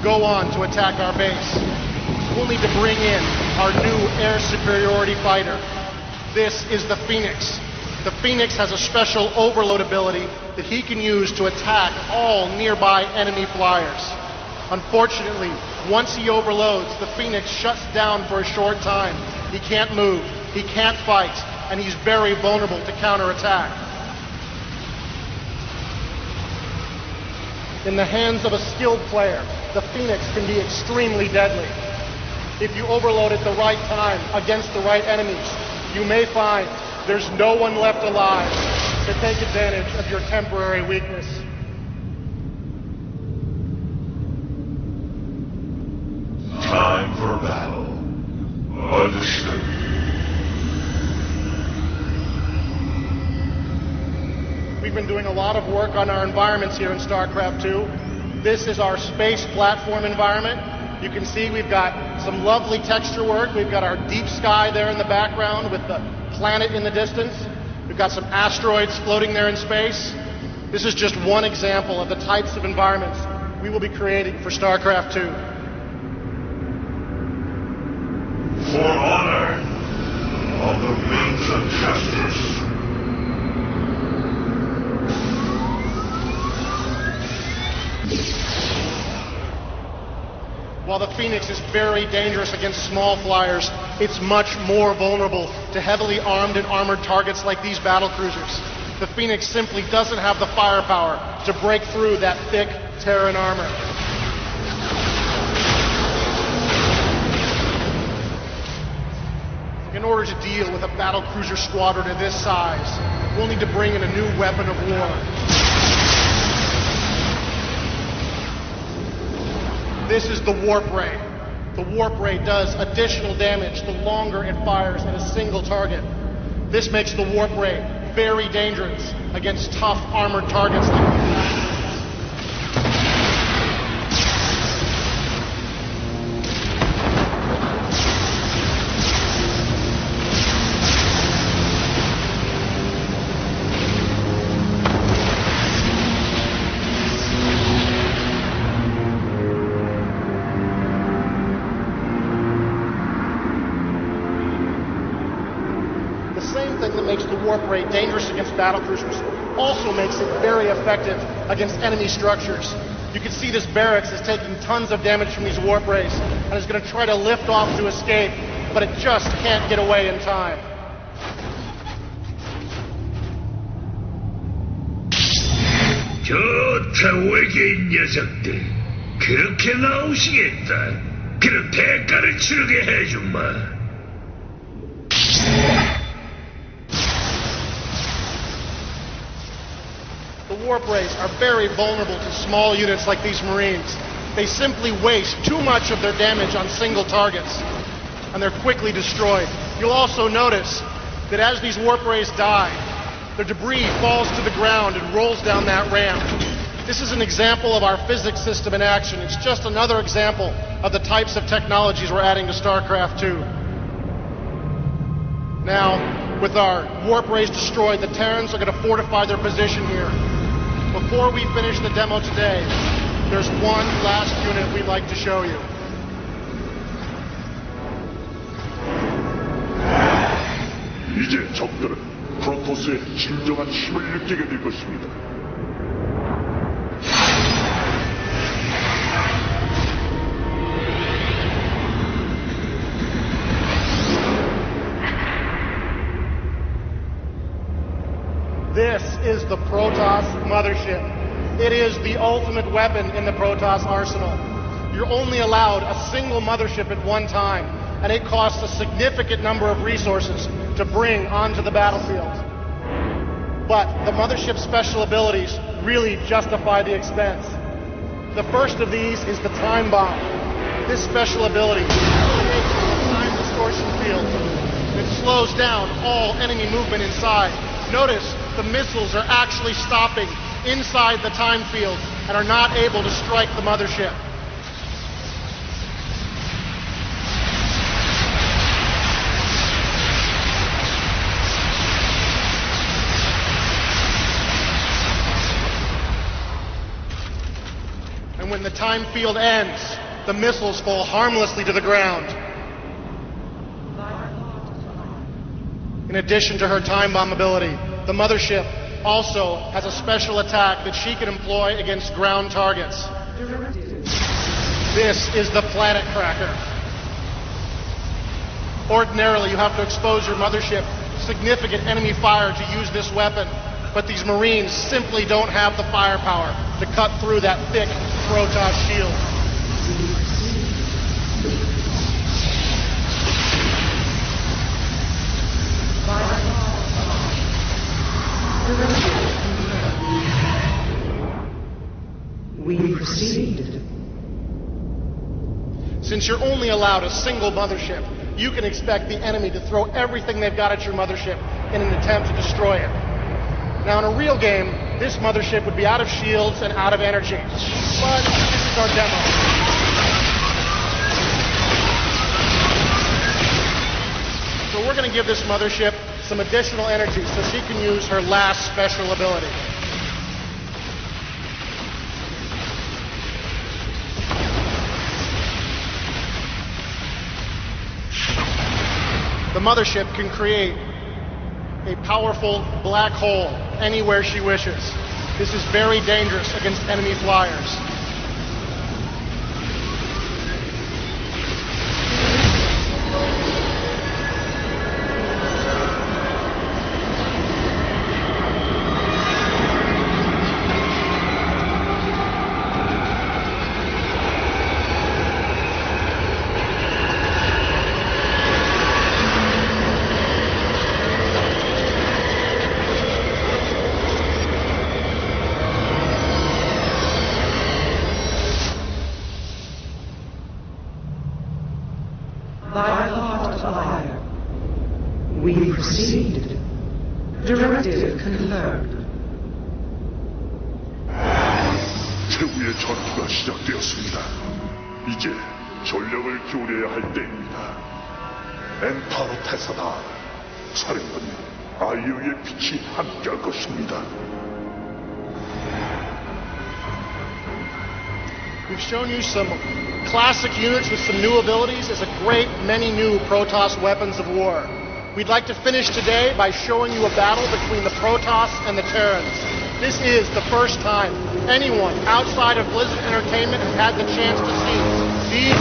go on to attack our base. We'll need to bring in our new air superiority fighter. This is the Phoenix. The Phoenix has a special overload ability that he can use to attack all nearby enemy flyers. Unfortunately, once he overloads, the Phoenix shuts down for a short time. He can't move, he can't fight, and he's very vulnerable to counterattack. In the hands of a skilled player, the Phoenix can be extremely deadly. If you overload at the right time against the right enemies, you may find there's no one left alive to take advantage of your temporary weakness. Time for battle. Understood. We've been doing a lot of work on our environments here in Starcraft 2. This is our space platform environment. You can see we've got some lovely texture work. We've got our deep sky there in the background with the planet in the distance. We've got some asteroids floating there in space. This is just one example of the types of environments we will be creating for Starcraft 2. For honor of the wings of justice. While the Phoenix is very dangerous against small flyers, it's much more vulnerable to heavily armed and armored targets like these battlecruisers. The Phoenix simply doesn't have the firepower to break through that thick Terran armor. In order to deal with a battlecruiser squadron of this size, we'll need to bring in a new weapon of war. This is the Warp Ray. The Warp Ray does additional damage the longer it fires at a single target. This makes the Warp Ray very dangerous against tough armored targets like these. Makes the Warp Ray dangerous against battlecruisers also makes it very effective against enemy structures. You can see this barracks is taking tons of damage from these Warp Rays and is going to try to lift off to escape, but it just can't get away in time. 저 외계인 녀석들 그렇게 나오시겠다. 그럼 대가를 치르게 해주마. The Warp Rays are very vulnerable to small units like these Marines. They simply waste too much of their damage on single targets, and they're quickly destroyed. You'll also notice that as these Warp Rays die, their debris falls to the ground and rolls down that ramp. This is an example of our physics system in action. It's just another example of the types of technologies we're adding to Starcraft 2. Now, with our Warp Rays destroyed, the Terrans are going to fortify their position here. Before we finish the demo today, there's one last unit we'd like to show you. 이제 적들은 프로토스의 진정한 힘을 느끼게 될 것입니다. This is the Protoss mothership. It is the ultimate weapon in the Protoss arsenal. You're only allowed a single mothership at one time, and it costs a significant number of resources to bring onto the battlefield. But the mothership's special abilities really justify the expense. The first of these is the Time Bomb. This special ability creates a time distortion field. It slows down all enemy movement inside. Notice the missiles are actually stopping inside the time field and are not able to strike the mothership. And when When the time field ends, the missiles fall harmlessly to the ground. In addition to her time bomb ability, the mothership also has a special attack that she can employ against ground targets. This is the Planet Cracker. Ordinarily, you have to expose your mothership to significant enemy fire to use this weapon, but these Marines simply don't have the firepower to cut through that thick Protoss shield. We proceed. Since you're only allowed a single mothership, you can expect the enemy to throw everything they've got at your mothership in an attempt to destroy it. Now, in a real game, this mothership would be out of shields and out of energy. But this is our demo. So we're going to give this mothership some additional energy so she can use her last special ability. The mothership can create a powerful black hole anywhere she wishes. This is very dangerous against enemy flyers. Thy heart fire. We proceed. Directive confirmed. 최후의 전투가 시작되었습니다. 이제 전력을 기울여야 할 때입니다. 엔타로 태사다. 사령관님, 아이유의 빛이 함께할 것입니다. We've shown you some classic units with some new abilities as a great many new Protoss weapons of war. We'd like to finish today by showing you a battle between the Protoss and the Terrans. This is the first time anyone outside of Blizzard Entertainment has had the chance to see these